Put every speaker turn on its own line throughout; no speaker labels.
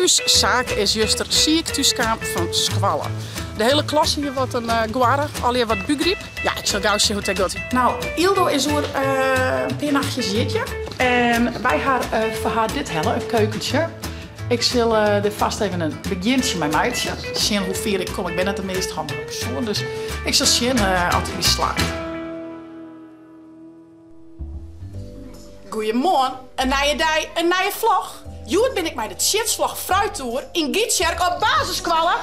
Uw zaak is juster ziek thuiskaam van squallen. De hele klas hier wat een guarre, alweer wat bugriep. Ja, ik zal gauw zien hoe het gaat. Nou, Ildo is er een paar nachtjes zitje. En wij voor haar dit helle, een keukentje. Ik zal er vast even een begintje met meidje. Zien hoe ver ik kom. Ik ben net de meest handige persoon, dus ik zal zien altijd die slaagt. Goedemorgen, een nieuwe dag, een nieuwe vlog. Joet ben ik met de Chitsvlog Fruittour in Gietjerk op basisscholen.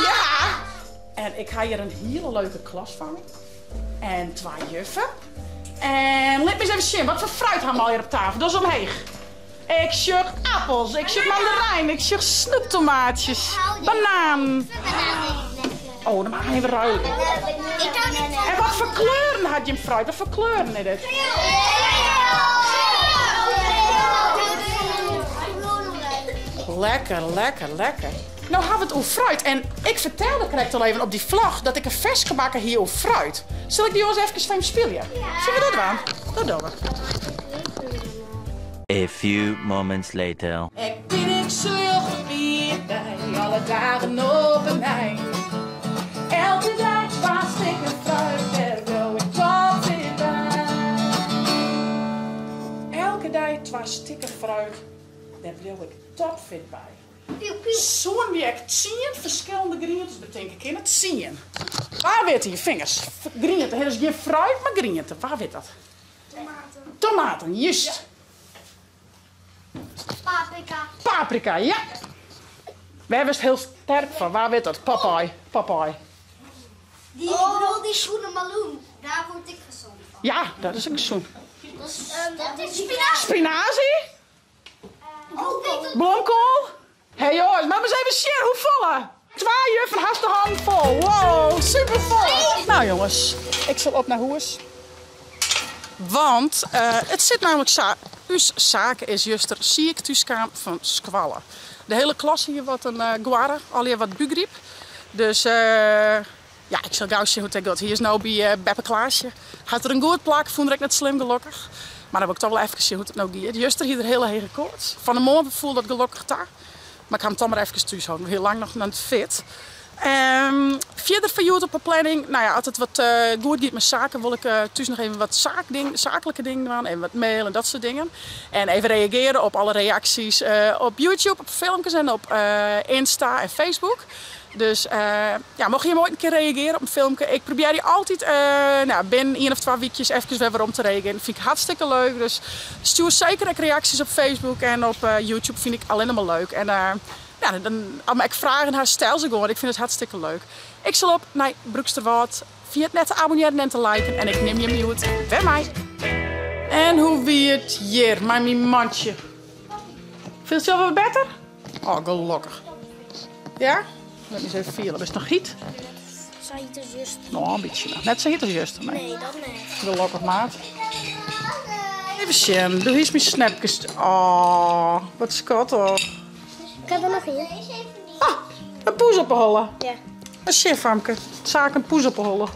Ja! En ik ga hier een hele leuke klas van. En 2 juffen. En laat me eens even zien, wat voor fruit hebben we al hier op tafel? Dat is omheen. Ik zag appels, ik zag mandarijn, ik zag snoeptomaatjes, banaan. Oh, dan mag je even ruilen. En wat voor kleuren had je in fruit? Wat voor kleuren is dit? Lekker, lekker, lekker. Nou hebben we het over fruit. En ik vertelde correct al even op die vlog dat ik een vers gebakken hier over fruit. Zal ik die jongens even van spelen? Ja. Zullen we dat doen? Dat doen we.
A few moments later.
Ik ben ik zo gebied bij alle dagen op een ei. Elke dag was ik een fruit, daar wil ik top in bij. Elke dag was stikken fruit, daar wil ik topfit bij. Zo'n wie ik 10 verschillende groenten bedenk ik in het 10. Waar weet je vingers? Groenten, het is geen fruit, maar groenten. Waar weet dat?
Tomaten.
Tomaten, juist.
Ja. Paprika.
Paprika, ja. We hebben het heel sterk van. Waar weet dat? Papai. Papai.
Die groene meloen, daar word ik gezond van.
Ja, dat is een zoen.
Dat is spinazie.
Spinazie? Bloemkool? Hé hey jongens, maar eens even zien hoe volle. 2 juffen, haast de hand vol. Wow, super vol. Nou jongens, ik zal op naar huis. Want het zit namelijk zo. Uw zaak is juster ziek thuiskaam van squallen. De hele klas hier wat een guarre, alweer wat bugriep. Dus ja, ik zal gauw zien hoe het gaat. Hier is nou bij Beppe Klaasje. Had er een goed plak, vond ik net slim gelukkig. Maar dan wil ik toch wel even zien hoe het nou gaat. Juster hier de hele hege koorts. Van de morgen voelde dat gelukkig daar. Maar ik ga hem toch maar even thuis houden. Heel lang nog naar het fit. Verder voor YouTube planning. Nou ja, als het wat goed gaat met zaken, wil ik thuis nog even wat zakelijke dingen doen. En wat mail en dat soort dingen. En even reageren op alle reacties op YouTube, op filmpjes en op Insta en Facebook. Dus ja, mocht je ooit een keer reageren op een filmpje. Ik probeer die altijd binnen 1 of 2 weekjes even weer om te reageren. Dat vind ik hartstikke leuk. Dus stuur zeker ook reacties op Facebook en op YouTube. Vind ik alleen maar leuk. En ja, dan als ik vragen haar, stel ze gewoon. Ik vind het hartstikke leuk. Ik zal op naar Broeksterwoud. Via het net te abonneren en te liken. En ik neem je mute bij mij. En hoe wie het hier, mijn mandje. Vind je het wel wat beter? Oh, gelukkig. Ja? Let me eens even vielen. Is het nog giet?
Zou je het juist?
Nou, een beetje. Net zo giet als juist.
Nee, dat nee.
Gelukkig, maat. Even zien. Doe eens mijn snapjes. Oh, wat schattig.
Ik heb er nog één.
Ah, een poes opholen.
Ja.
Een chefamke. Zaak een poes opholen.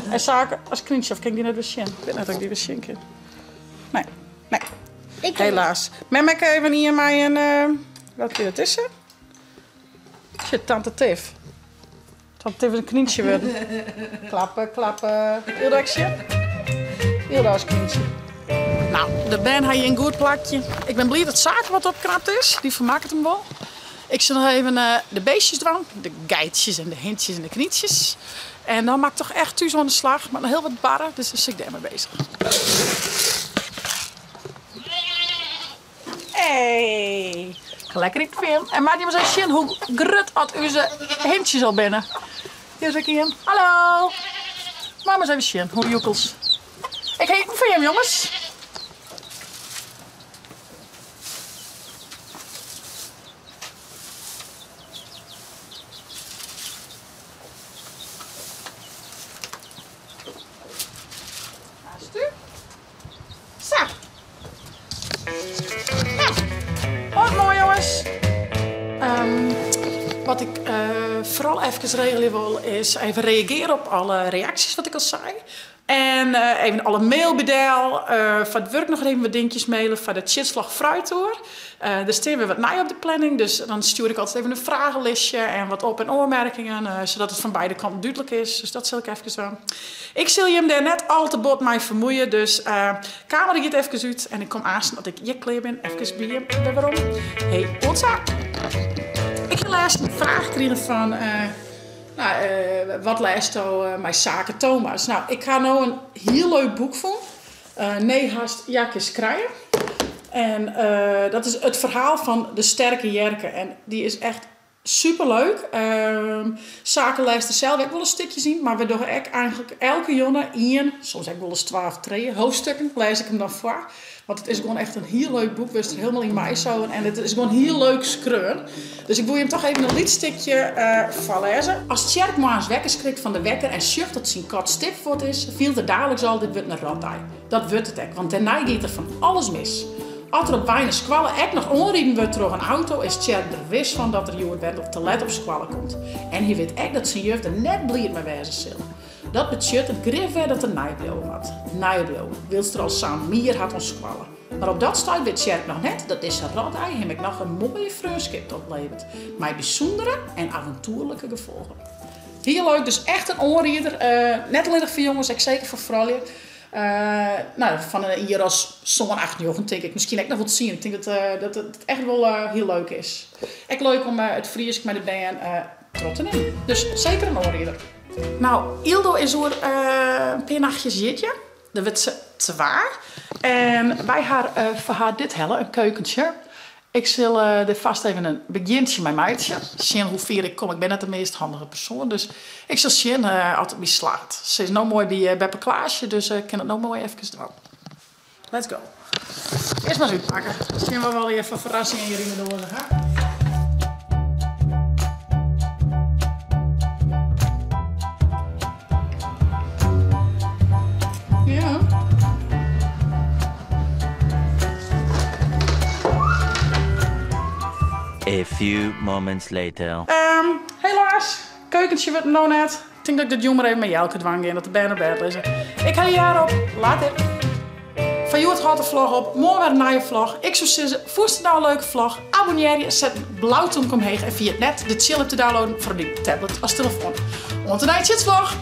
En zaken als kindchef. Kijk die net weer zien. Ik weet net dat ik die weer zien kan. Nee, nee. Helaas. Mem ik even hier mij een... wat weer het is er? Shit, tante Tiff. Tante Tiff is een knietje worden. Klappen, klappen. Wil dat ik zien? Wil dat als knietje. Nou, de Ben had je een goed plakje. Ik ben blij dat zaken wat opknapt is. Die vermaakt het hem wel. Ik zal nog even de beestjes doen. De geitjes en de hintjes en de knietjes. En dan maak ik toch echt thuis aan de slag. Maar nog heel wat barren, dus dan zit ik daarmee bezig. Hey. Lekker in het film. En maak je maar eens zien hoe grut had onze hintjes al binnen. Hier zit ik in. Hallo. Maak maar eens even zien hoe joekels. Ik heet van hem, jongens. Zo. Wat mooi, jongens. Wat ik vooral even regelen wil, is even reageren op alle reacties wat ik al zei. En even alle mailbedel. Voor het werk nog even wat dingetjes mailen voor de Chitsvlog Fruittour. Er staan weer wat nij op de planning. Dus dan stuur ik altijd even een vragenlistje en wat op- en oormerkingen. Zodat het van beide kanten duidelijk is. Dus dat zal ik even doen. Ik zal je hem daar net al te bot mee vermoeien. Dus kamer gaat even uit. En ik kom aan dat ik hier klaar ben. Even bij hem. Waarom? Hey, Otsa. Ik heb laatst een vraag gekregen van... wat leest nou mijn zaken Thomas? Nou, ik ga nou een heel leuk boek van. Nee, haast Jakjes Kruijen. En dat is het verhaal van de sterke Jerke. En die is echt superleuk. Zakenlijsten zelf ik wel een stukje zien. Maar we doen eigenlijk elke jongen in, soms ook wel eens 12, 3 hoofdstukken, lees ik hem dan voor. Want het is gewoon echt een heel leuk boek. We zijn helemaal in mij zo. En het is gewoon heel leuk skreun. Dus ik wil je hem toch even een lietstukje voorlezen. Als Tjerk Maas wekker schrikt van de wekker en zucht dat zijn kat stipvoet is, viel er dadelijk al dit wordt een rotdij. Dat wordt het ook. Want daarna gaat er van alles mis. Als er op weinig squallen echt nog onrieden wordt door een auto, is Tjerk er wist van dat er jongen bent of te let op squallen komt. En hij weet echt dat zijn jeugd er net blierd mee wezen zal. Dat betekent het grif weer dat er nijblowen had. Nijblowen, wilst er al samen meer had ons squallen. Maar op dat staat weet Tjerk nog net, dat is een rotdij, heb ik nog een mooie vriendschap opleverd. Met bijzondere en avontuurlijke gevolgen. Heel leuk, dus echt een onrieder. Net alleen voor jongens, ik zeker voor vrouwen. Van hier als zo'n 8 jaar denk ik misschien echt nog wat zien. Ik denk dat het echt wel heel leuk is. Echt leuk om het Fries met de band trots te nemen. Dus zeker een oorrieder. Nou, Ildo is er een paar nachtjes zitje. Dat wordt ze zwaar. En bij haar voor haar dit helle, een keukentje. Ik zal er vast even een begintje met meidje. Zien hoe ver ik kom. Ik ben net de meest handige persoon. Dus ik zal zien altijd wie slaat. Ze is nou mooi bij Beppe Klaasje. Dus ik kan het nou mooi even doen. Let's go. Eerst maar eens uitpakken. Zien we wel even verrassingen hierin door. Ja.
A few moments later.
Helaas, keukentje wordt nog net. Ik denk dat ik de jongen even met jou kan dwangen en dat de band op bed liggen. Ik ga je daarop. Later. Van jou gaat de vlog op. Morgen weer een nieuwe vlog. Ik zou zeggen, voest nou een leuke vlog. Abonneer je, zet een blauwtje omheen en via het net de chill te downloaden voor die tablet als telefoon. Want een Chitsvlog.